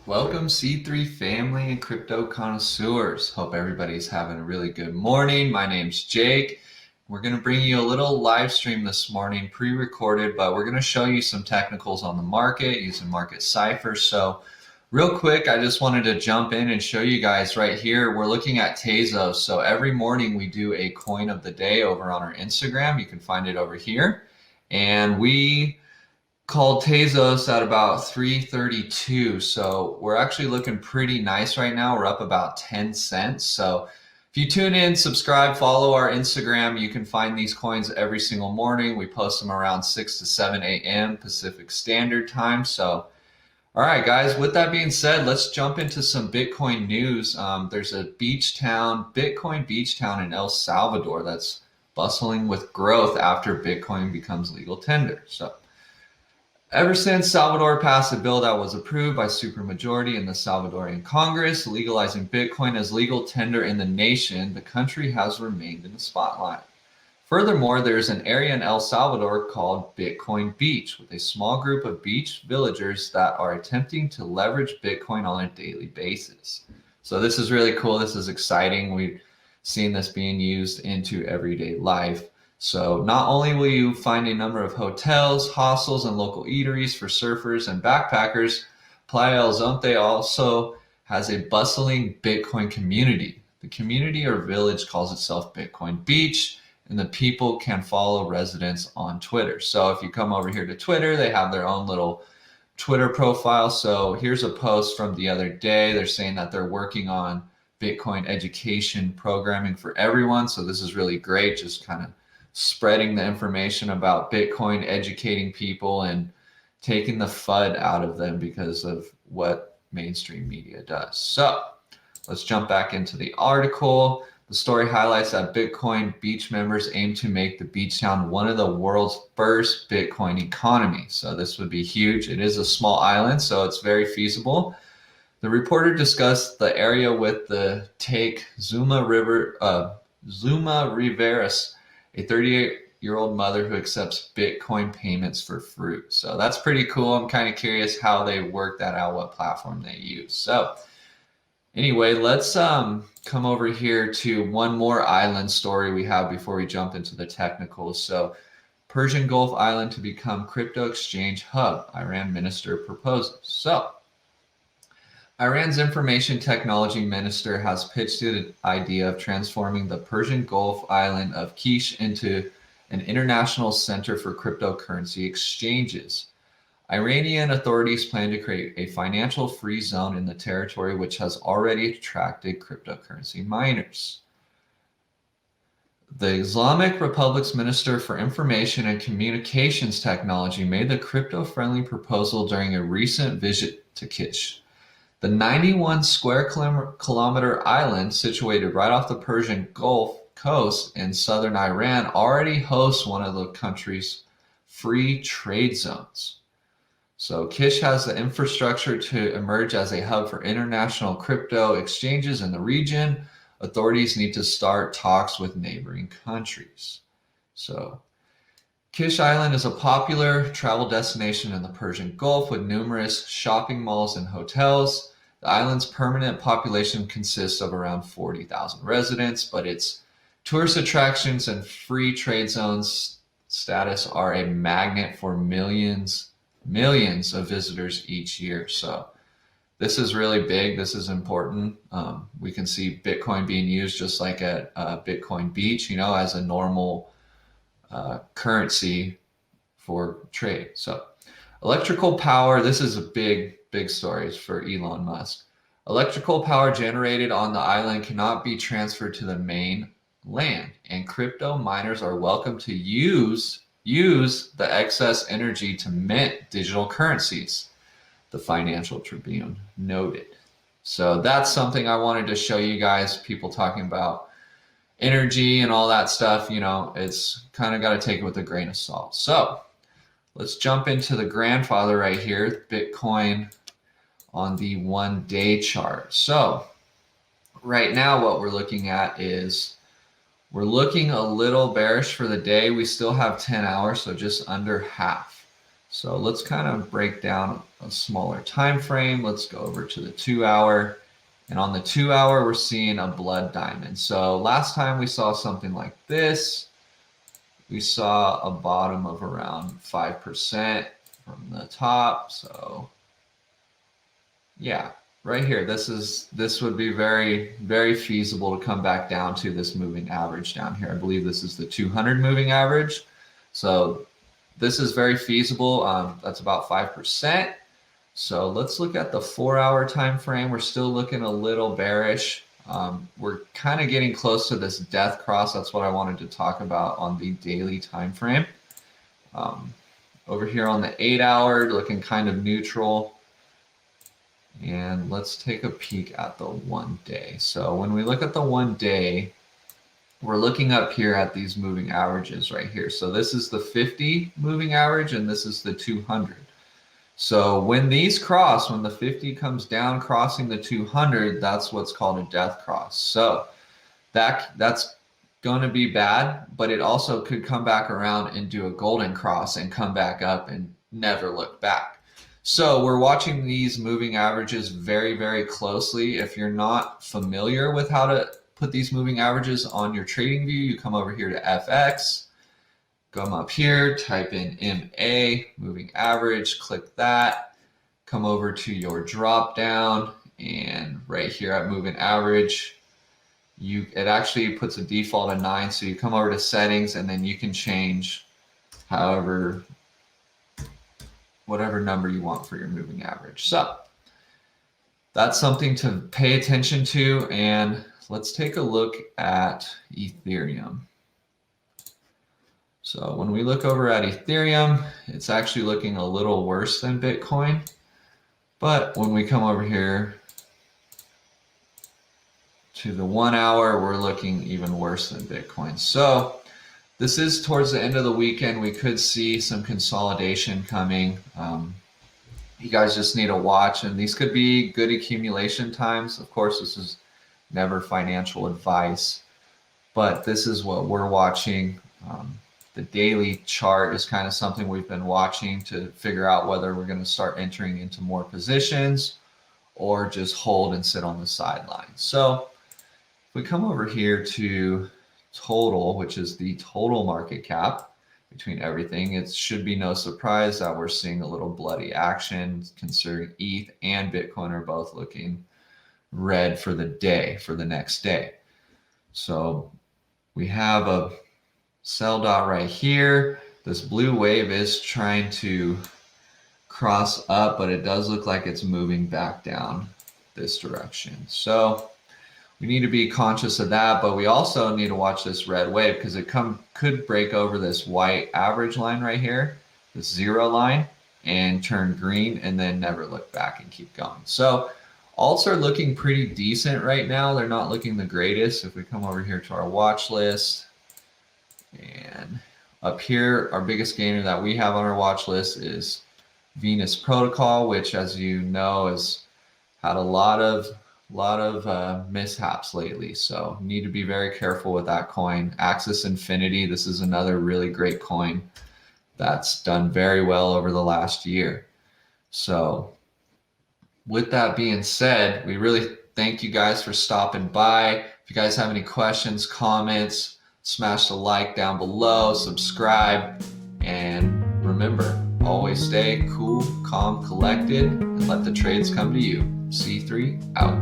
Welcome C3 family and crypto connoisseurs. Hope everybody's having a really good morning. My name's Jake. We're going to bring you a little live stream this morning, pre-recorded, but we're going to show you some technicals on the market using Market Cipher. So real quick, I just wanted to jump in and show you guys right here. We're looking at Tezos. So every morning we do a coin of the day over on our Instagram. You can find it over here. And we called Tezos at about 332. So we're actually looking pretty nice right now. We're up about 10 cents. So if you tune in, subscribe, follow our Instagram, you can find these coins every single morning. We post them around 6 to 7 a.m. Pacific Standard Time. So, all right, guys, with that being said, let's jump into some Bitcoin news. There's a Bitcoin beach town in El Salvador that's bustling with growth after Bitcoin becomes legal tender. So ever since Salvador passed a bill that was approved by supermajority in the Salvadorian Congress, legalizing Bitcoin as legal tender in the nation, the country has remained in the spotlight. Furthermore, there's an area in El Salvador called Bitcoin Beach, with a small group of beach villagers that are attempting to leverage Bitcoin on a daily basis. So this is really cool. This is exciting. We've seen this being used into everyday life. So not only will you find a number of hotels, hostels, and local eateries for surfers and backpackers, Playa El Zonte also has a bustling Bitcoin community. The community or village calls itself Bitcoin Beach, and the people can follow residents on Twitter. So if you come over here to Twitter, they have their own little Twitter profile. So here's a post from the other day. They're saying that they're working on Bitcoin education programming for everyone. So this is really great, just kind of spreading the information about Bitcoin, educating people, and taking the FUD out of them because of what mainstream media does. So let's jump back into the article. The story highlights that Bitcoin Beach members aim to make the beach town one of the world's first Bitcoin economy. So this would be huge. It is a small island, so it's very feasible. The reporter discussed the area with the take Zuma Riveras, a 38-year-old mother who accepts Bitcoin payments for fruit. So that's pretty cool. I'm kind of curious how they work that out, what platform they use. So anyway, let's come over here to one more island story we have before we jump into the technicals. So Persian Gulf Island to become crypto exchange hub, Iran minister proposes. So Iran's information technology minister has pitched the idea of transforming the Persian Gulf island of Kish into an international center for cryptocurrency exchanges. Iranian authorities plan to create a financial-free zone in the territory, which has already attracted cryptocurrency miners. The Islamic Republic's Minister for Information and Communications Technology made the crypto-friendly proposal during a recent visit to Kish. The 91 square kilometer island, situated right off the Persian Gulf coast in southern Iran, already hosts one of the country's free trade zones. So Kish has the infrastructure to emerge as a hub for international crypto exchanges in the region. Authorities need to start talks with neighboring countries. So Kish Island is a popular travel destination in the Persian Gulf with numerous shopping malls and hotels. The island's permanent population consists of around 40,000 residents, but its tourist attractions and free trade zones status are a magnet for millions of visitors each year. So this is really big. This is important. We can see Bitcoin being used just like at Bitcoin Beach, as a normal currency for trade. So electrical power, this is a big story for Elon Musk. Electrical power generated on the island cannot be transferred to the main land, and crypto miners are welcome to use the excess energy to mint digital currencies, the Financial Tribune noted. So that's something I wanted to show you guys, people talking about energy and all that stuff. It's kind of got to take it with a grain of salt. So let's jump into the grandfather right here, Bitcoin on the 1-day chart. So right now what we're looking at is we're looking a little bearish for the day. We still have 10 hours, so just under half. So let's kind of break down a smaller time frame. Let's go over to the 2 hour. And on the 2 hour, we're seeing a blood diamond. So last time we saw something like this. We saw a bottom of around 5% from the top. So yeah, right here, this would be very, very feasible to come back down to this moving average down here. I believe this is the 200 moving average. So this is very feasible. That's about 5%. So let's look at the 4 hour time frame. We're still looking a little bearish. We're kind of getting close to this death cross. That's what I wanted to talk about on the daily time frame. Over here on the 8 hour, looking kind of neutral. And let's take a peek at the 1 day. So when we look at the 1 day, we're looking up here at these moving averages right here. So this is the 50 moving average and this is the 200. So when these cross, when the 50 comes down crossing the 200, that's what's called a death cross. So that's going to be bad, but it also could come back around and do a golden cross and come back up and never look back. So we're watching these moving averages very, very closely. If you're not familiar with how to put these moving averages on your trading view, you come over here to FX, come up here, type in MA, moving average, click that, come over to your drop down, and right here at moving average, it actually puts a default of 9, so you come over to settings and then you can change whatever number you want for your moving average. So that's something to pay attention to. And let's take a look at Ethereum. So when we look over at Ethereum, it's actually looking a little worse than Bitcoin. But when we come over here to the 1 hour, we're looking even worse than Bitcoin. So this is towards the end of the weekend. We could see some consolidation coming. You guys just need to watch, and these could be good accumulation times. Of course, this is never financial advice, but this is what we're watching. The daily chart is kind of something we've been watching to figure out whether we're going to start entering into more positions or just hold and sit on the sidelines. So if we come over here to total, which is the total market cap between everything, it should be no surprise that we're seeing a little bloody action, considering ETH and Bitcoin are both looking red for the day, for the next day. So we have a sell dot right here. This blue wave is trying to cross up, but it does look like it's moving back down this direction. So we need to be conscious of that, but we also need to watch this red wave because it could break over this white average line right here, this 0 line, and turn green and then never look back and keep going. So alts are looking pretty decent right now. They're not looking the greatest. If we come over here to our watch list, and up here, our biggest gainer that we have on our watch list is Venus Protocol, which, as you know, has had a lot of mishaps lately. So need to be very careful with that coin. Axis Infinity, this is another really great coin that's done very well over the last year. So with that being said, we really thank you guys for stopping by. If you guys have any questions, comments, smash the like down below, subscribe, and remember, always stay cool, calm, collected, and let the trades come to you. C3 out.